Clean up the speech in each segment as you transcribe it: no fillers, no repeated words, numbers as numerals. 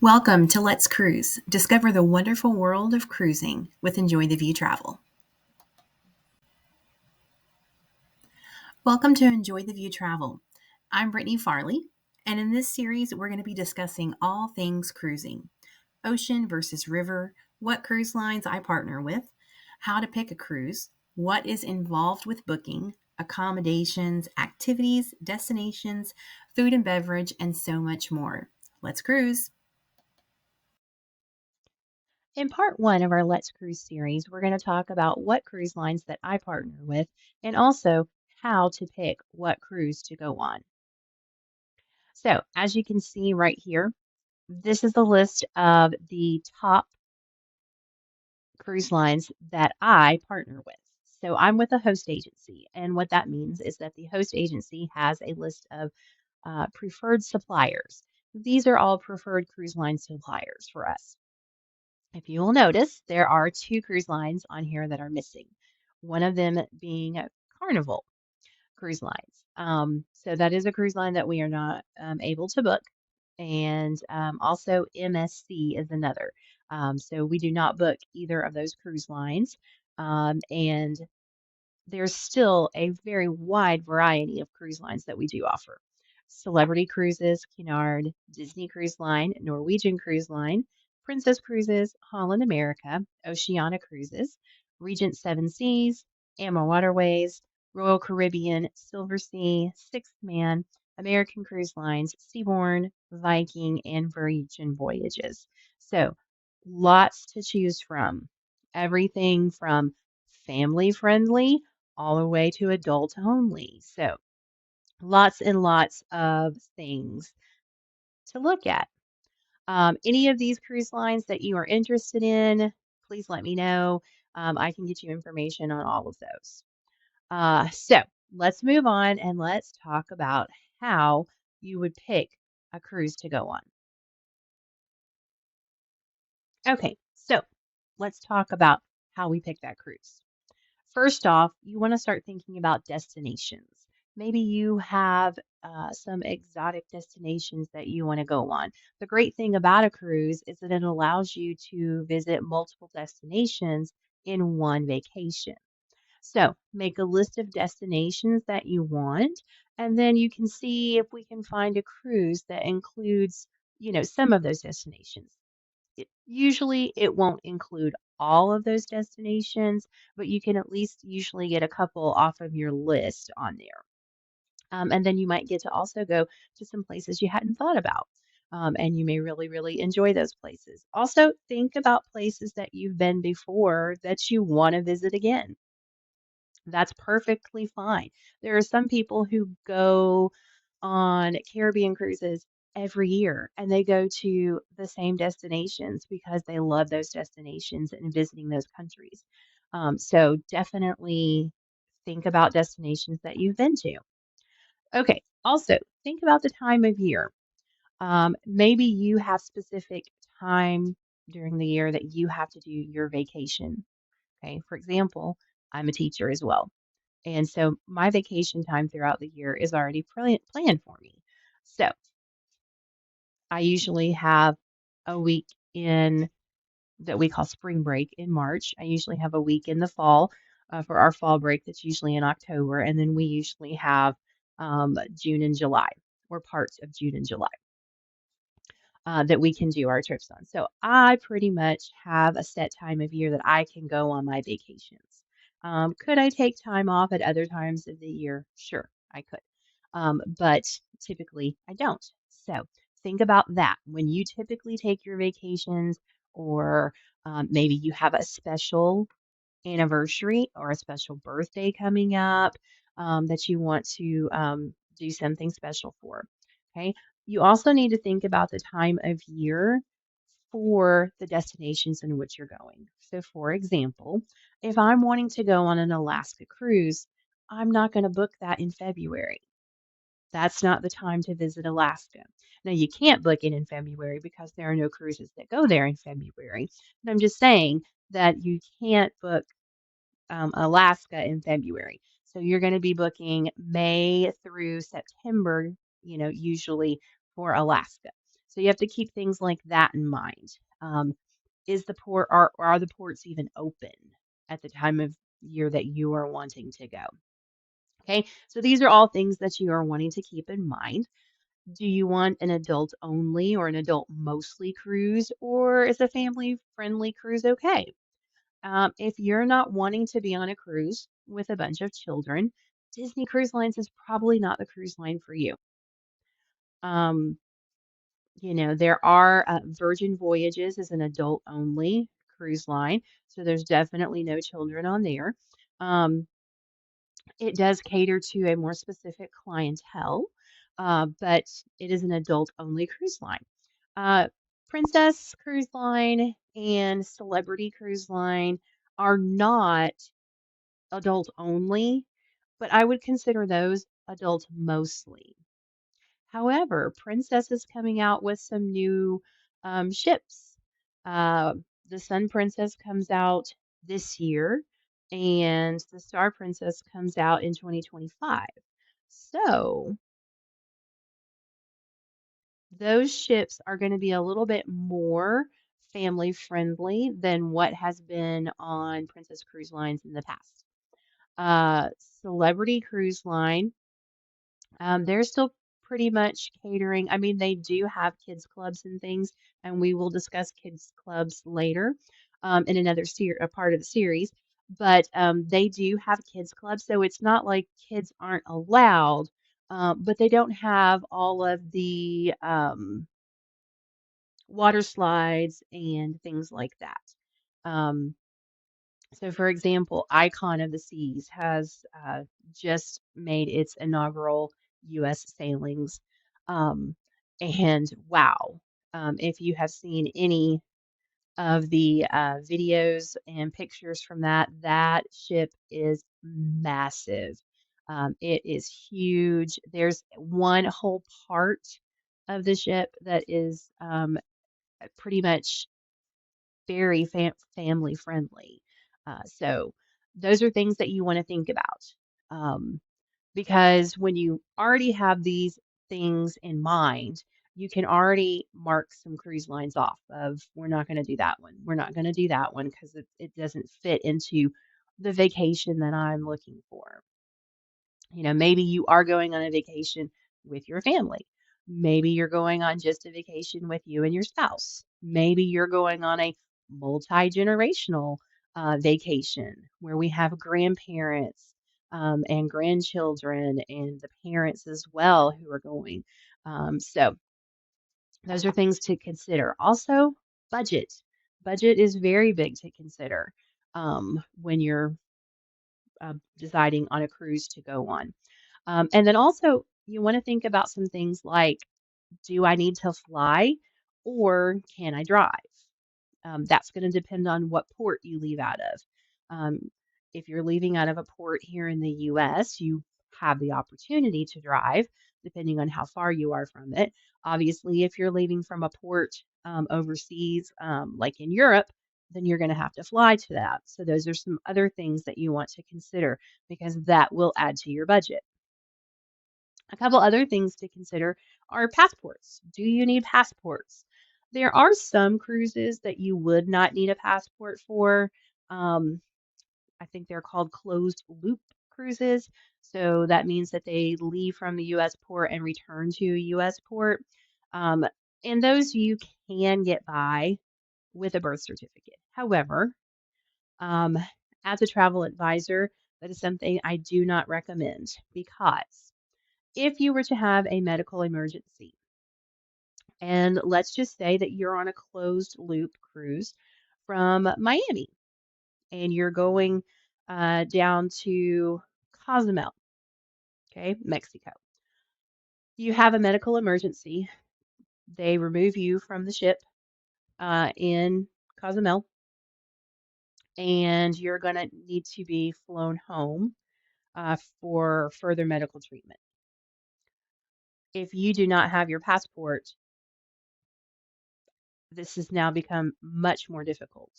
Welcome to Let's Cruise. Discover the wonderful world of cruising with Enjoy the View Travel. Welcome to Enjoy the View Travel. I'm Brittnye Farley, and in this series, we're going to be discussing all things cruising: ocean versus river, what cruise lines I partner with, how to pick a cruise, what is involved with booking, accommodations, activities, destinations, food and beverage, and so much more. Let's cruise. In part one of our Let's Cruise series, we're going to talk about what cruise lines that I partner with and also how to pick what cruise to go on. So, as you can see right here, this is the list of the top cruise lines that I partner with. So, I'm with a host agency, and what that means is that the host agency has a list of preferred suppliers. These are all preferred cruise line suppliers for us. If you will notice, there are two cruise lines on here that are missing. One of them being Carnival Cruise Lines. So that is a cruise line that we are not able to book. And also MSC is another. So we do not book either of those cruise lines. And there's still a very wide variety of cruise lines that we do offer. Celebrity Cruises, Cunard, Disney Cruise Line, Norwegian Cruise Line, Princess Cruises, Holland America, Oceania Cruises, Regent Seven Seas, Amma Waterways, Royal Caribbean, Silver Sea, Sixth Man, American Cruise Lines, Seabourn, Viking, and Virgin Voyages. So lots to choose from. Everything from family friendly all the way to adult only. So lots and lots of things to look at. Any of these cruise lines that you are interested in, please let me know. I can get you information on all of those. So let's move on and let's talk about how you would pick a cruise to go on. Okay, so let's talk about how we pick that cruise. First off, you want to start thinking about destinations. Maybe you have some exotic destinations that you want to go on. The great thing about a cruise is that it allows you to visit multiple destinations in one vacation. So make a list of destinations that you want, and then you can see if we can find a cruise that includes, some of those destinations. Usually it won't include all of those destinations, but you can at least usually get a couple off of your list on there. And then you might get to also go to some places you hadn't thought about. And you may really, really enjoy those places. Also, think about places that you've been before that you want to visit again. That's perfectly fine. There are some people who go on Caribbean cruises every year and they go to the same destinations because they love those destinations and visiting those countries. So definitely think about destinations that you've been to. Okay. Also, think about the time of year. Maybe you have specific time during the year that you have to do your vacation. Okay. For example, I'm a teacher as well. And so my vacation time throughout the year is already planned for me. So I usually have a week in that we call spring break in March. I usually have a week in the fall for our fall break that's usually in October. And then we usually have June and July or parts of June and July that we can do our trips on. So I pretty much have a set time of year that I can go on my vacations. Could I take time off at other times of the year? Sure, I could. But typically I don't. So think about that when you typically take your vacations, or maybe you have a special anniversary or a special birthday coming up that you want to do something special for. Okay. You also need to think about the time of year for the destinations in which you're going. So, for example, if I'm wanting to go on an Alaska cruise, I'm not going to book that in February. That's not the time to visit Alaska. Now, you can't book it in February because there are no cruises that go there in February. But I'm just saying that you can't book Alaska in February. So you're going to be booking May through September, usually for Alaska. So you have to keep things like that in mind. Is the port are the ports even open at the time of year that you are wanting to go? Okay, so these are all things that you are wanting to keep in mind. Do you want an adult only or an adult mostly cruise, or is a family friendly cruise okay? If you're not wanting to be on a cruise with a bunch of children, Disney Cruise Lines is probably not the cruise line for you. Um, there are Virgin Voyages is an adult only cruise line, so there's definitely no children on there. Um, it does cater to a more specific clientele, but it is an adult only cruise line. Uh, Princess Cruise Line and Celebrity Cruise Line are not adult only, but I would consider those adult mostly. However, Princess is coming out with some new ships. Uh, the Sun Princess comes out this year, and the Star Princess comes out in 2025. So those ships are going to be a little bit more family friendly than what has been on Princess Cruise Lines in the past. Celebrity Cruise Line, they're still pretty much catering. I mean, they do have kids clubs and things, and we will discuss kids clubs later in another a part of the series. But they do have kids clubs, so it's not like kids aren't allowed, but they don't have all of the water slides and things like that. Um, so, for example, Icon of the Seas has just made its inaugural U.S. sailings. Um, and wow, if you have seen any of the videos and pictures from that, that ship is massive. It is huge. There's one whole part of the ship that is pretty much very family friendly. So those are things that you want to think about. Um, because when you already have these things in mind, you can already mark some cruise lines off of we're not going to do that one. We're not going to do that one because it doesn't fit into the vacation that I'm looking for. Maybe you are going on a vacation with your family. Maybe you're going on just a vacation with you and your spouse. Maybe you're going on a multi-generational vacation where we have grandparents and grandchildren and the parents as well who are going. So those are things to consider. Also, budget. Budget is very big to consider when you're deciding on a cruise to go on. And then also, you want to think about some things like, do I need to fly or can I drive? That's going to depend on what port you leave out of. Um, if you're leaving out of a port here in the US, you have the opportunity to drive, depending on how far you are from it. Obviously, if you're leaving from a port overseas, like in Europe, then you're going to have to fly to that. So, those are some other things that you want to consider because that will add to your budget. A couple other things to consider are passports. Do you need passports? There are some cruises that you would not need a passport for. Um, I think they're called closed loop cruises. So that means that they leave from the US port and return to a US port. Um, and those you can get by with a birth certificate. However, um, as a travel advisor, that is something I do not recommend because if you were to have a medical emergency, and let's just say that you're on a closed loop cruise from Miami and you're going down to Cozumel, okay, Mexico. You have a medical emergency. They remove you from the ship in Cozumel, and you're going to need to be flown home for further medical treatment. If you do not have your passport, this has now become much more difficult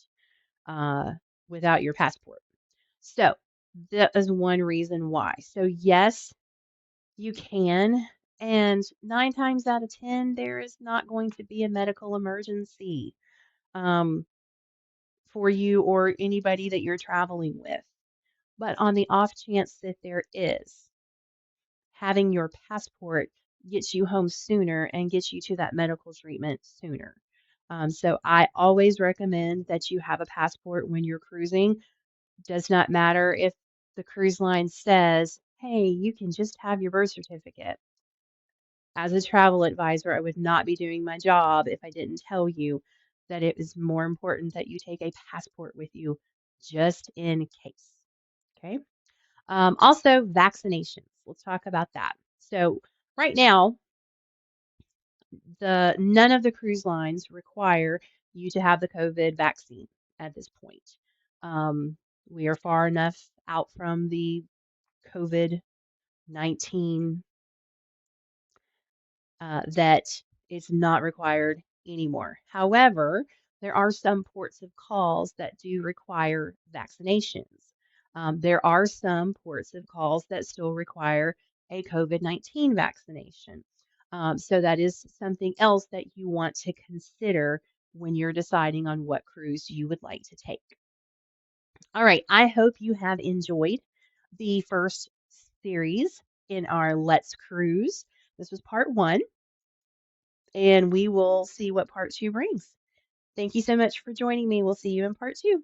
uh, without your passport. So that is one reason why. So yes, you can And 9 times out of 10, there is not going to be a medical emergency um, for you or anybody that you're traveling with. But on the off chance that there is, having your passport gets you home sooner and gets you to that medical treatment sooner. So I always recommend that you have a passport when you're cruising. Does not matter if the cruise line says, hey, you can just have your birth certificate. As a travel advisor, I would not be doing my job if I didn't tell you that it is more important that you take a passport with you just in case. Okay. Also, vaccinations. Let's talk about that. So, right now, the none of the cruise lines require you to have the COVID vaccine at this point. Um, we are far enough out from the COVID-19 that it's not required anymore. However, there are some ports of calls that do require vaccinations. There are some ports of calls that still require a COVID-19 vaccination. So that is something else that you want to consider when you're deciding on what cruise you would like to take. All right, I hope you have enjoyed the first series in our Let's Cruise. This was part one, and we will see what part two brings. Thank you so much for joining me. We'll see you in part two.